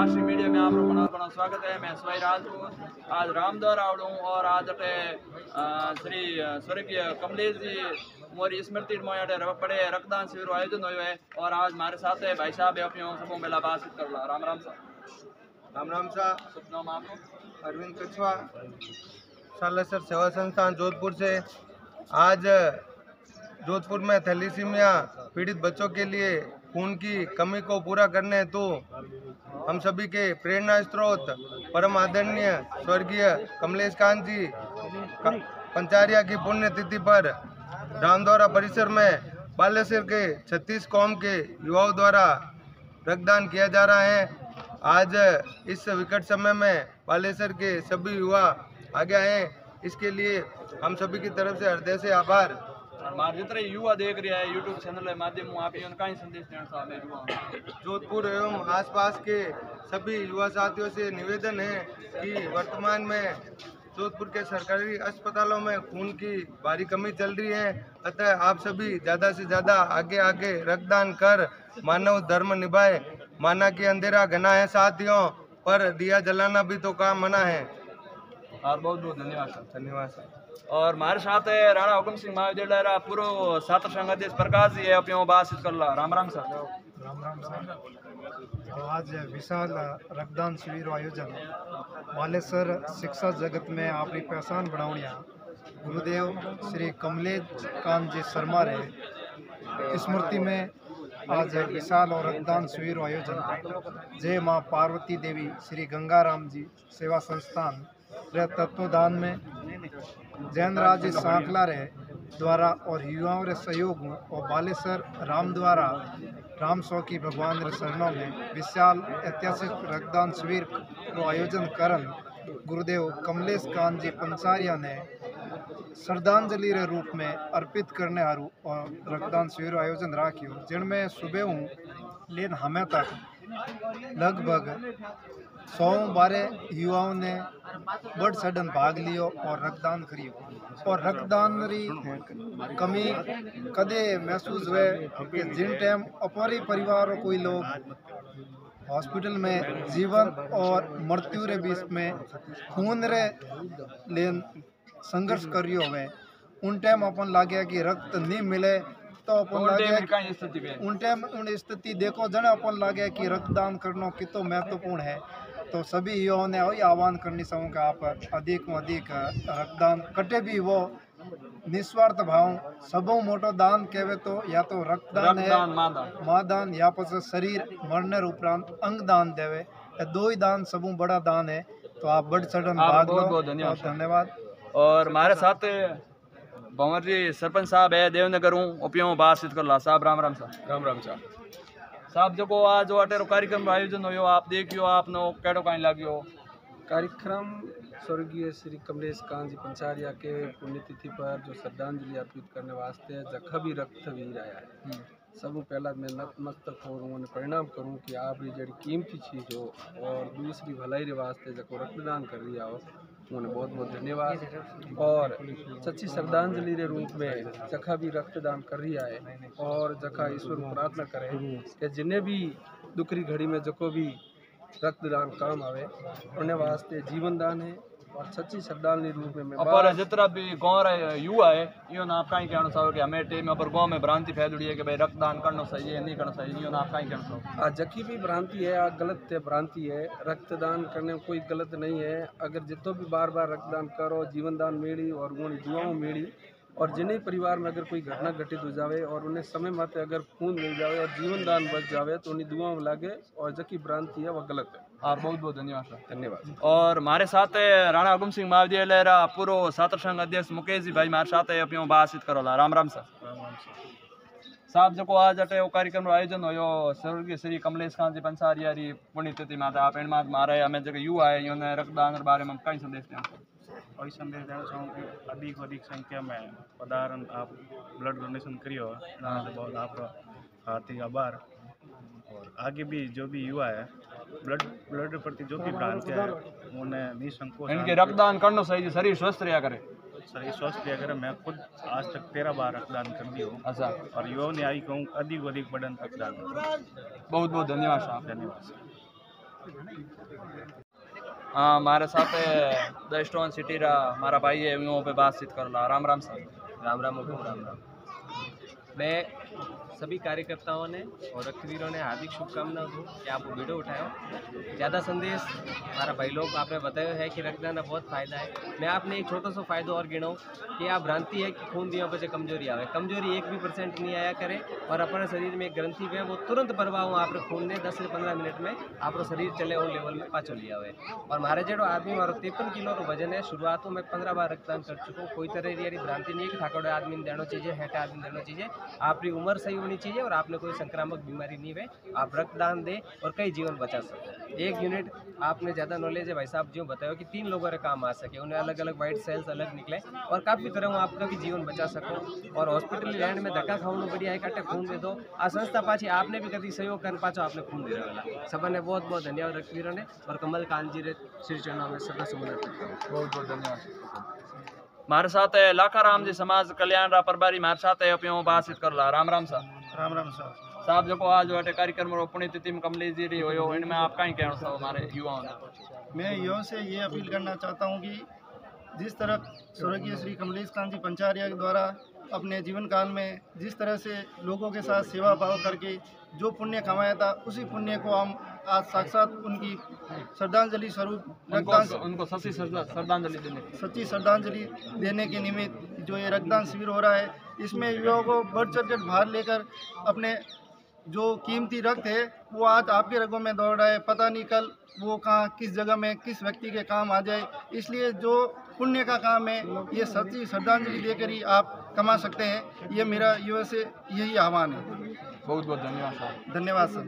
राष्ट्रीय मीडिया में आप लोगों का स्वागत है। मैं स्वाई राजपूत आज रामद्वार आवड़ू और आज अटे श्री स्वर्गीय कमलेश जी मोरी स्मृति में बड़े रक्तदान शिविर आयोजन हुए है और आज हमारे साथ है भाई साहब अपने सबों मेला बातचीत कर ला। राम राम साहब। राम राम साहब। शुभ नाम आपको? अरविंद कछवा, सालेसर सेवा संस्थान जोधपुर से। आज जोधपुर में थैलीसीमिया पीड़ित बच्चों के लिए खून की कमी को पूरा करने हेतु हम सभी के प्रेरणा स्रोत परम आदरणीय स्वर्गीय कमलेश कांत जी पंचारिया की पुण्यतिथि पर रामद्वारा परिसर में बालेश्वर के 36 कौम के युवाओं द्वारा रक्तदान किया जा रहा है। आज इस विकट समय में बालेश्वर के सभी युवा आगे आए, इसके लिए हम सभी की तरफ से हृदय से आभार। हमारे जितने युवा देख रहे हैं यूट्यूब चैनल के माध्यम आप उनका ही संदेश देना चाहते हैं। जोधपुर एवं आसपास के सभी युवा साथियों से निवेदन है कि वर्तमान में जोधपुर के सरकारी अस्पतालों में खून की भारी कमी चल रही है, अतः आप सभी ज़्यादा से ज़्यादा आगे आगे रक्तदान कर मानव धर्म निभाए। माना कि अंधेरा घना है साथियों, पर दिया जलाना भी तो काम मना है। और बहुत बहुत धन्यवाद सर। धन्यवाद सर। और हमारे साथ है राणा हुकुम सिंह महाविद्यालय पूर्व छात्र संघ अध्यक्ष प्रकाश जी है अपने बातचीत कर ला। राम राम सर। राम राम सर। आज विशाल रक्तदान शिविर आयोजन बालेश्वर शिक्षा जगत में आपकी पहचान बनावणिया गुरुदेव श्री कमलेश कांत जी शर्मा रे स्मृति में आज विशाल और रक्तदान शिविर आयोजन जय माँ पार्वती देवी श्री गंगाराम जी सेवा संस्थान रे तत्वदान में जैन राज सांकला रे द्वारा और युवाओं रे सहयोग और बालेश्वर राम द्वारा राम सौकी भगवान रे शरणों में विशाल ऐतिहासिक रक्तदान शिविर को आयोजन करन गुरुदेव कमलेश कांत जी पंचारिया ने श्रद्धांजलि रे रूप में अर्पित करने हारू और रक्तदान शिविर आयोजन राख्यो, जिनमें सुबह लेन हमें तक लगभग 112 युवाओं ने बढ़ चढ़न भाग लियो और रक्तदान करियो। और रक्तदान री कमी कदे महसूस हुए कि जिन टाइम अपने परिवार कोई लोग हॉस्पिटल में जीवन और मृत्यु रे बीच में खून रे लेन संघर्ष करियो हुए, उन टाइम अपन लागे कि रक्त नहीं मिले तो अपन लागे उन टाइम उन स्थिति देखो जने अपन लागे कि रक्तदान करना कितो महत्वपूर्ण है। तो सभी युवाओं ने वही आह्वान करनी चाहूँ कि आप अधिक में अधिक रक्तदान कटे भी वो निस्वार्थ भाव सबों मोटो दान कहवे तो या तो रक्तदान है मादान या फिर शरीर मरने उपरांत अंग दान देवे, दो ही दान सबों बड़ा दान है। तो आप बढ़ चढ़न भाग लो। धन्यवाद। और हमारे साथ भंवर जी सरपंच साहब है देवनगर उपयोग बातचीत कर ला। साहब राम राम साहब। राम राम साहब। साहब जो आज अटेरो कार्यक्रम आयोजन हो आप देखियो आपनो केड़ो कहीं लाग्यो कार्यक्रम स्वर्गीय श्री कमलेश कांत जी पंचारिया के पुण्यतिथि पर जो श्रद्धांजलि अर्पित करने वास्ते जखा भी रक्त वीर आया है। सब पहला मैं नतमस्तक हो उन्हें परिणाम करूँ कि आप ये जड़ी कीमती चीज़ हो और दूसरी भलाई रे वास्ते जको रक्तदान कर रही हो उन्हें बहुत बहुत धन्यवाद। और सच्ची श्रद्धांजलि रे रूप में जखा भी रक्तदान कर रही है और जखा ईश्वर प्रार्थना करे कि जिन्हें भी दुखरी घड़ी में जको भी रक्तदान काम आवे उन्हें वास्ते जीवन दान है और सच्ची श्रद्धांजलि रूप में पर जितना भी गाँव रे युवा है यो ना आप कहीं कहना चाहो कि हमें टीम पर गाँव में भ्रांति फैलुड़ी है कि भाई रक्तदान करना सही है नहीं करना सही, यो ना आप कहीं कहना चाहो? जकी भी भ्रांति है गलत है भ्रांति है, रक्तदान करने में कोई गलत नहीं है। अगर जितो भी बार बार रक्तदान करो जीवन दान मिली और उन्हें दुआओं मिली और जिन्हें परिवार में अगर कोई घटना घटित हो जावे और उन्हें समय माते अगर खून मिल जावे और जीवन दान बच जावे तो उन्हें दुआओं में लागे और जकी भ्रांति है वह गलत है। आप बहुत बहुत धन्यवाद सर। धन्यवाद। और हमारे साथ है राणा हुकुम सिंह महाविद्यालय पूर्व छात्र संघ अध्यक्ष मुकेश जी भाई हमारे साथ है अपने बातचीत करो ला। राम राम सर। साहब जो आज अटे वो कार्यक्रम आयोजन हो स्वर्गीय श्री कमलेश कांत जी पंचारिया री पुण्यतिथि माता आप मारे हमें जो युवा है इन्होंने रक्तदान के बारे में कई संदेश दें? वही संदेश देना चाहूँ कि अधिक संख्या में पदार्थ आप ब्लड डोनेशन करियो बहुत आपका हार्दिक आभार। और आगे भी जो भी युवा है ब्लड के प्रति जो भी भ्रांति है उन्हें निसंकोच इनके रक्तदान करना सही, शरीर स्वस्थ रहा करे। शरीर स्वस्थ रहा करे। मैं खुद आज तक 13 बार रक्तदान कर दिया हूँ। अच्छा। और युवाओं ने आई कहूँ अधिक बढ़न रक्तदान। बहुत बहुत धन्यवाद साहब। धन्यवाद। हाँ, हमारे साथ द स्टोन सिटी रा हमारा भाई है, यूँ पे बातचीत कर ला। राम राम सर। राम राम हुकुम राम राम। मैं सभी कार्यकर्ताओं ने और रक्तवीरों ने हार्दिक शुभकामनाएं दूँ कि आप वो वीडियो उठाओ। ज़्यादा संदेश हमारा भाई लोग आपने बताया है कि रक्तदान का बहुत फ़ायदा है। मैं आपने एक छोटा सा फ़ायदा और गिनाऊँ कि आप भ्रांति है कि खून दिया वजह कमजोरी आवे, कमजोरी 1% नहीं आया करे और अपने शरीर में एक ग्रंथि है वो तुरंत प्रभाव आप खून ने 10 से 15 मिनट में आप शरीर चले उन लेवल में पाचो लिया हुए। और हमारे जो आदमी हमारा 53 किलो वजन है, शुरुआत में मैं 15 बार रक्तदान कर चुका हूँ। कोई तरह की भ्रांति नहीं है कि थाकोड़े आदमी देना चाहिए, हेटे आदमी देना चाहिए। आपकी उम्र सही होनी चाहिए और आपने कोई संक्रामक बीमारी नहीं है। आप रक्तदान दें और कई जीवन बचा सको। 1 यूनिट आपने ज़्यादा नॉलेज है भाई साहब, जो बताया कि 3 लोगों के काम आ सके, उन्हें अलग अलग वाइट सेल्स अलग निकले और काफ़ी तरह वो आपका भी जीवन बचा सको। और हॉस्पिटल लैंड में धक्का खाऊँ बढ़िया है, काटे खून दे दो। आ संस्था पाछी आपने भी कभी सहयोग कर पाचो, आपने खून दे रहा सबने बहुत बहुत धन्यवाद रक्तवीरों ने और कमल कांत जी रे श्री चरणों में सदा सुमन बहुत बहुत धन्यवाद। हमारे साथ है लाखाराम जी समाज कल्याण रा प्रभारी हमारे साथ है, अपने बातचीत कर ला। राम राम सर। राम राम सर। साहब जो आज अटे कार्यक्रम रो पुण्यतिथि में कमलेश जी री होयो, इनमें आप कहीं कहना चाहो हमारे युवाओं ने? मैं युवाओं से ये अपील करना चाहता हूँ कि जिस तरह स्वर्गीय श्री कमलेश कांत जी पंचारिया के द्वारा अपने जीवन काल में जिस तरह से लोगों के साथ सेवा भाव करके जो पुण्य कमाया था, उसी पुण्य को हम आज साक्षात उनकी श्रद्धांजलि स्वरूप उनको सच्ची श्रद्धांजलि देने के निमित्त जो ये रक्तदान शिविर हो रहा है, इसमें युवाओं को बढ़ चढ़ कर भाग लेकर अपने जो कीमती रक्त है वो आज आपके रगों में दौड़ रहा है। पता नहीं कल वो कहाँ किस जगह में किस व्यक्ति के काम आ जाए, इसलिए जो पुण्य का काम है ये सच्ची श्रद्धांजलि देकर ही आप कमा सकते हैं। ये मेरा युवा से यही आह्वान है। बहुत बहुत धन्यवाद सर। धन्यवाद सर।